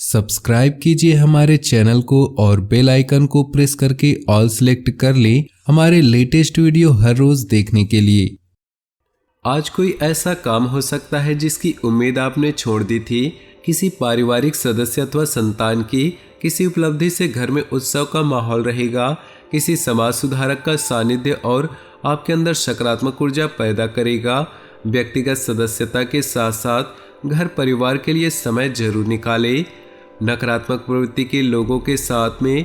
Subscribe कीजिए हमारे channel को और बेल आइकन को प्रेस करके ऑल सेलेक्ट कर लें हमारे लेटेस्ट वीडियो हर रोज देखने के लिए। आज कोई ऐसा काम हो सकता है जिसकी उम्मीद आपने छोड़ दी थी। किसी पारिवारिक सदस्य अथवा संतान की किसी उपलब्धि से घर में उत्सव का माहौल रहेगा। किसी समाज सुधारक का सानिध्य और आपके अंदर सकारात्मक ऊर्जा पैदा करेगा। व्यक्तिगत सदस्यता के साथ साथ घर परिवार के लिए समय जरूर निकालें। नकारात्मक प्रवृत्ति के लोगों के साथ में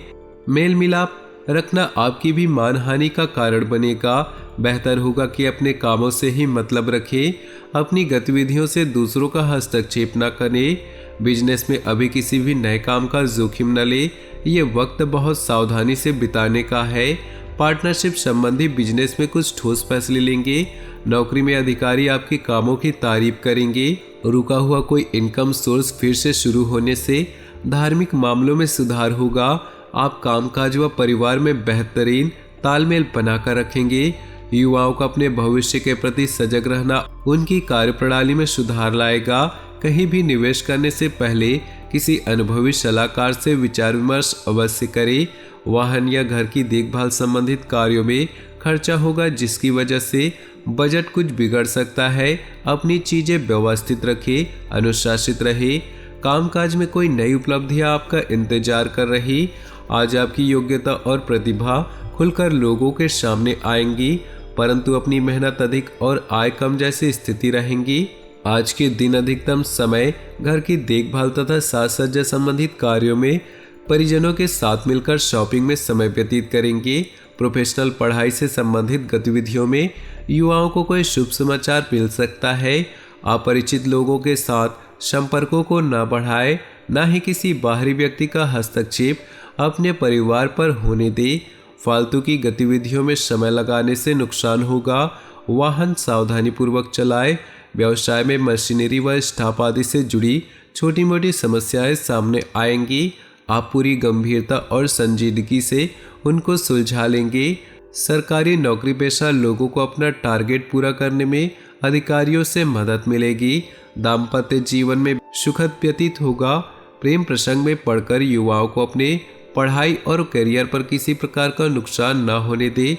मेल मिलाप रखना आपकी भी मानहानि का कारण बनेगा। बेहतर होगा कि अपने कामों से ही मतलब रखें, अपनी गतिविधियों से दूसरों का हस्तक्षेप न करें। बिजनेस में अभी किसी भी नए काम का जोखिम न ले, ये वक्त बहुत सावधानी से बिताने का है। पार्टनरशिप संबंधी बिजनेस में कुछ ठोस फैसले लेंगे। नौकरी में अधिकारी आपके कामों की तारीफ करेंगे। रुका हुआ कोई इनकम सोर्स फिर से शुरू होने से धार्मिक मामलों में सुधार होगा। आप कामकाज व परिवार में बेहतरीन तालमेल बनाकर रखेंगे। युवाओं को अपने भविष्य के प्रति सजग रहना उनकी कार्यप्रणाली में सुधार लाएगा। कहीं भी निवेश करने से पहले किसी अनुभवी सलाहकार से विचार विमर्श अवश्य करें। वाहन या घर की देखभाल संबंधित कार्यों में खर्चा होगा, जिसकी वजह से बजट कुछ बिगड़ सकता है। अपनी चीजें व्यवस्थित रखें, अनुशासित रहे। कामकाज में कोई नई उपलब्धियां आपका इंतजार कर रही। आज आपकी योग्यता और प्रतिभा खुलकर लोगों के सामने आएंगी, परंतु अपनी मेहनत अधिक और आय कम जैसी स्थिति रहेंगी। आज के दिन अधिकतम समय घर की देखभाल तथा साज सज्जा संबंधित कार्यों में परिजनों के साथ मिलकर शॉपिंग में समय व्यतीत करेंगे। प्रोफेशनल पढ़ाई से संबंधित गतिविधियों में युवाओं को कोई शुभ समाचार मिल सकता है। अपरिचित लोगों के साथ संपर्कों को न बढ़ाएं, न ही किसी बाहरी व्यक्ति का हस्तक्षेप अपने परिवार पर होने दे। फालतू की गतिविधियों में समय लगाने से नुकसान होगा। वाहन सावधानी पूर्वक चलाएं। व्यवसाय में मशीनरी व स्टाफ आदि से जुड़ी छोटी मोटी समस्याएं सामने आएंगी। आप पूरी गंभीरता और संजीदगी से उनको सुलझा लेंगे। सरकारी नौकरी पेशा लोगों को अपना टारगेट पूरा करने में अधिकारियों से मदद मिलेगी। दाम्पत्य जीवन में सुखद व्यतीत होगा। प्रेम प्रसंग में पढ़कर युवाओं को अपने पढ़ाई और करियर पर किसी प्रकार का नुकसान न होने दे।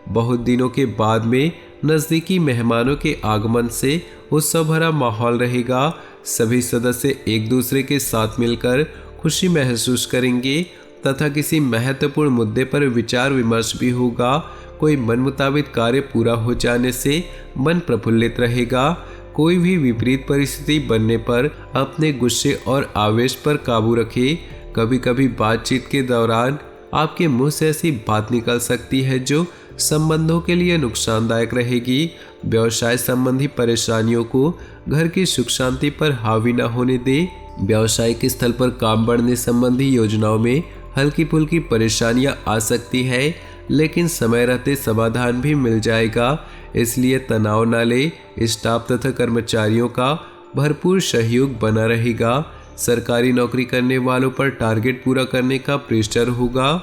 बहुत दिनों के बाद में नज़दीकी मेहमानों के आगमन से उत्सव भरा माहौल रहेगा। सभी सदस्य एक दूसरे के साथ मिलकर खुशी महसूस करेंगे तथा किसी महत्वपूर्ण मुद्दे पर विचार विमर्श भी होगा। कोई मन मुताबिक कार्य पूरा हो जाने से मन प्रफुल्लित रहेगा। कोई भी विपरीत परिस्थिति बनने पर अपने गुस्से और आवेश पर काबू रखें। कभी कभी बातचीत के दौरान आपके मुंह से ऐसी बात निकल सकती है जो संबंधों के लिए नुकसानदायक रहेगी। व्यवसाय संबंधी परेशानियों को घर की सुख शांति पर हावी न होने दे। व्यावसायिक स्थल पर काम बढ़ने संबंधी योजनाओं में हल्की फुल्की परेशानियां आ सकती है, लेकिन समय रहते समाधान भी मिल जाएगा, इसलिए तनाव न ले। स्टाफ तथा कर्मचारियों का भरपूर सहयोग बना रहेगा। सरकारी नौकरी करने वालों पर टारगेट पूरा करने का प्रेशर होगा।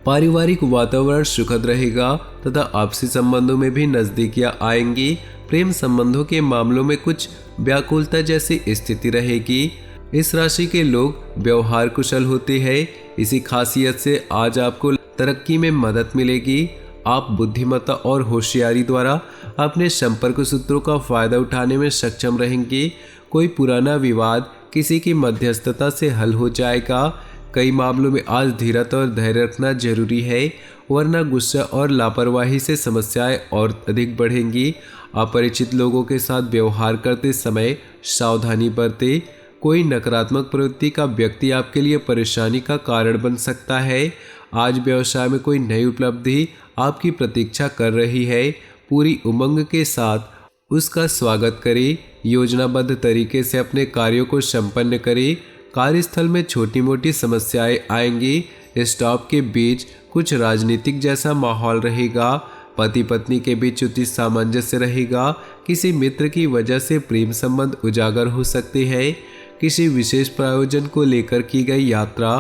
पारिवारिक वातावरण सुखद रहेगा तथा आपसी संबंधों में भी नजदीकियां आएंगी। प्रेम संबंधों के मामलों में कुछ व्याकुलता जैसी स्थिति रहेगी। इस राशि के लोग व्यवहार कुशल होते हैं। इसी खासियत से आज आपको तरक्की में मदद मिलेगी। आप बुद्धिमत्ता और होशियारी द्वारा अपने संपर्क सूत्रों का फायदा उठाने में सक्षम रहेंगे। कोई पुराना विवाद किसी की मध्यस्थता से हल हो जाएगा। कई मामलों में आज धीरज और धैर्य रखना जरूरी है, वरना गुस्सा और लापरवाही से समस्याएं और अधिक बढ़ेंगी। अपरिचित लोगों के साथ व्यवहार करते समय सावधानी बरतें। कोई नकारात्मक प्रवृत्ति का व्यक्ति आपके लिए परेशानी का कारण बन सकता है। आज व्यवसाय में कोई नई उपलब्धि आपकी प्रतीक्षा कर रही है। पूरी उमंग के साथ उसका स्वागत करें। योजनाबद्ध तरीके से अपने कार्यों को संपन्न करें। कार्यस्थल में छोटी मोटी समस्याएं आएंगी। स्टाफ के बीच कुछ राजनीतिक जैसा माहौल रहेगा। पति पत्नी के बीच उचित सामंजस्य रहेगा। किसी मित्र की वजह से प्रेम संबंध उजागर हो सकते हैं। किसी विशेष प्रयोजन को लेकर की गई यात्रा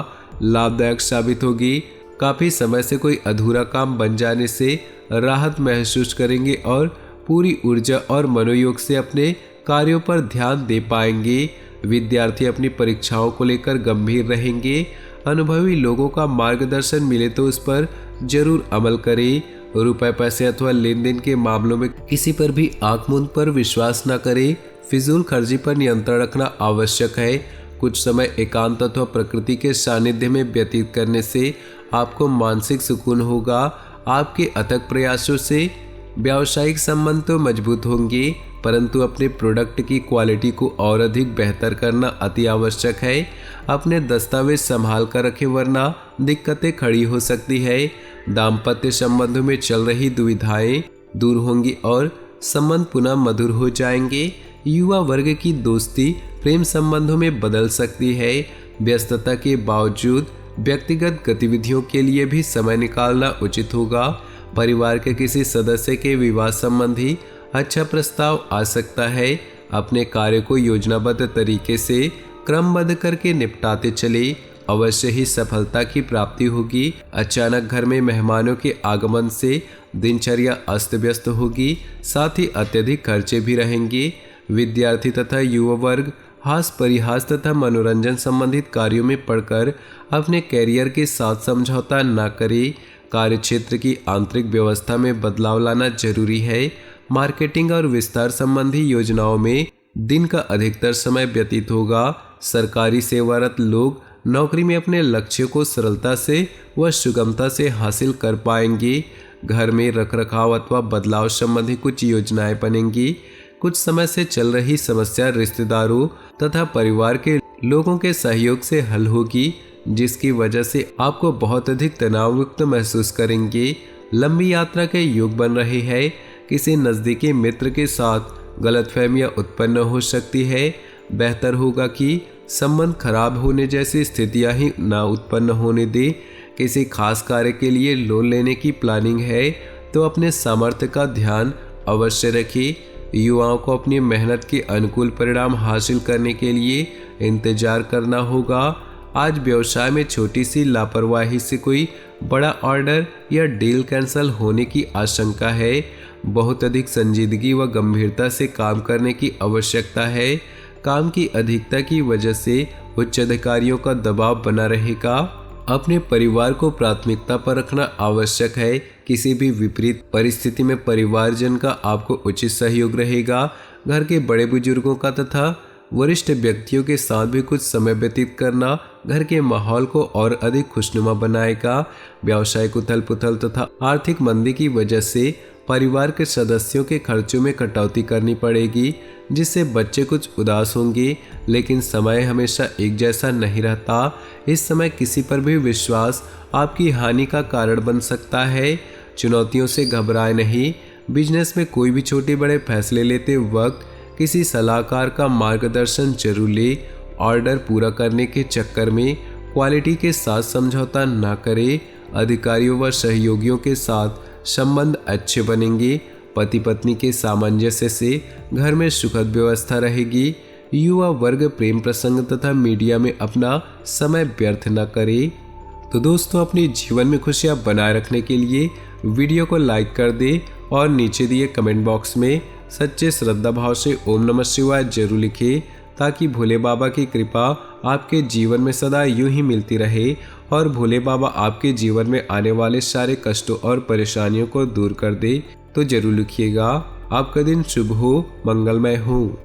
लाभदायक साबित होगी। काफी समय से कोई अधूरा काम बन जाने से राहत महसूस करेंगे और पूरी ऊर्जा और मनोयोग से अपने कार्यों पर ध्यान दे पाएंगे। विद्यार्थी अपनी परीक्षाओं को लेकर गंभीर रहेंगे। अनुभवी लोगों का मार्गदर्शन मिले तो उस पर जरूर अमल करें। रुपए पैसे अथवा लेन देन के मामलों में किसी पर भी आंख मूंद पर विश्वास न करें। फिजूल खर्ची पर नियंत्रण रखना आवश्यक है। कुछ समय एकांत अथवा प्रकृति के सानिध्य में व्यतीत करने से आपको मानसिक सुकून होगा। आपके अथक प्रयासों से व्यावसायिक संबंध तो मजबूत होंगे, परंतु अपने प्रोडक्ट की क्वालिटी को और अधिक बेहतर करना अति आवश्यक है। अपने दस्तावेज संभाल कर रखें, वरना दिक्कतें खड़ी हो सकती है। दाम्पत्य संबंधों में चल रही दुविधाएं दूर होंगी और संबंध पुनः मधुर हो जाएंगे। युवा वर्ग की दोस्ती प्रेम संबंधों में बदल सकती है। व्यस्तता के बावजूद व्यक्तिगत गतिविधियों के लिए भी समय निकालना उचित होगा। परिवार के किसी सदस्य के विवाह संबंधी अच्छा प्रस्ताव आ सकता है। अपने कार्य को योजनाबद्ध तरीके से क्रमबद्ध करके निपटाते चले, अवश्य ही सफलता की प्राप्ति होगी। अचानक घर में मेहमानों के आगमन से दिनचर्या अस्त व्यस्त होगी, साथ ही अत्यधिक खर्चे भी रहेंगे। विद्यार्थी तथा युवा वर्ग हास परिहास तथा मनोरंजन संबंधित कार्यों में पड़कर अपने कैरियर के साथ समझौता न करें। कार्यक्षेत्र की आंतरिक व्यवस्था में बदलाव लाना जरूरी है। मार्केटिंग और विस्तार संबंधी योजनाओं में दिन का अधिकतर समय व्यतीत होगा। सरकारी सेवारत लोग नौकरी में अपने लक्ष्यों को सरलता से व सुगमता से हासिल कर पाएंगे। घर में रखरखाव अथवा बदलाव संबंधी कुछ योजनाएं बनेंगी। कुछ समय से चल रही समस्या रिश्तेदारों तथा परिवार के लोगों के सहयोग से हल होगी, जिसकी वजह से आपको बहुत अधिक तनावयुक्त महसूस करेंगे। लंबी यात्रा के योग बन रहे हैं। किसी नज़दीकी मित्र के साथ गलतफहमियां उत्पन्न हो सकती है। बेहतर होगा कि संबंध खराब होने जैसी स्थितियां ही ना उत्पन्न होने दे। किसी खास कार्य के लिए लोन लेने की प्लानिंग है तो अपने सामर्थ्य का ध्यान अवश्य रखें। युवाओं को अपनी मेहनत के अनुकूल परिणाम हासिल करने के लिए इंतजार करना होगा। आज व्यवसाय में छोटी सी लापरवाही से कोई बड़ा ऑर्डर या डील कैंसिल होने की आशंका है। बहुत अधिक संजीदगी व गंभीरता से काम करने की आवश्यकता है। काम की अधिकता की वजह से उच्च अधिकारियों का दबाव बना रहेगा। अपने परिवार को प्राथमिकता पर रखना आवश्यक है। किसी भी विपरीत परिस्थिति में परिवारजन का आपको उचित सहयोग रहेगा। घर के बड़े बुजुर्गों का तथा वरिष्ठ व्यक्तियों के साथ भी कुछ समय व्यतीत करना घर के माहौल को और अधिक खुशनुमा बनाएगा। व्यावसायिक उथल पुथल तथा आर्थिक मंदी की वजह से परिवार के सदस्यों के खर्चों में कटौती करनी पड़ेगी, जिससे बच्चे कुछ उदास होंगे। लेकिन समय हमेशा एक जैसा नहीं रहता। इस समय किसी पर भी विश्वास आपकी हानि का कारण बन सकता है। चुनौतियों से घबराए नहीं। बिजनेस में कोई भी छोटे बड़े फैसले लेते वक्त किसी सलाहकार का मार्गदर्शन जरूर ले। ऑर्डर पूरा करने के चक्कर में क्वालिटी के साथ समझौता न करें। अधिकारियों व सहयोगियों के साथ संबंध अच्छे बनेंगे। पति पत्नी के सामंजस्य से घर में सुखद व्यवस्था रहेगी। युवा वर्ग प्रेम प्रसंग तथा मीडिया में अपना समय व्यर्थ न करे। तो दोस्तों, अपने जीवन में खुशियां बनाए रखने के लिए वीडियो को लाइक कर दे और नीचे दिए कमेंट बॉक्स में सच्चे श्रद्धा भाव से ओम नमः शिवाय जरूर लिखें, ताकि भोले बाबा की कृपा आपके जीवन में सदा यूं ही मिलती रहे और भोले बाबा आपके जीवन में आने वाले सारे कष्टों और परेशानियों को दूर कर दे। तो जरूर लिखिएगा। आपका दिन शुभ हो, मंगलमय हो।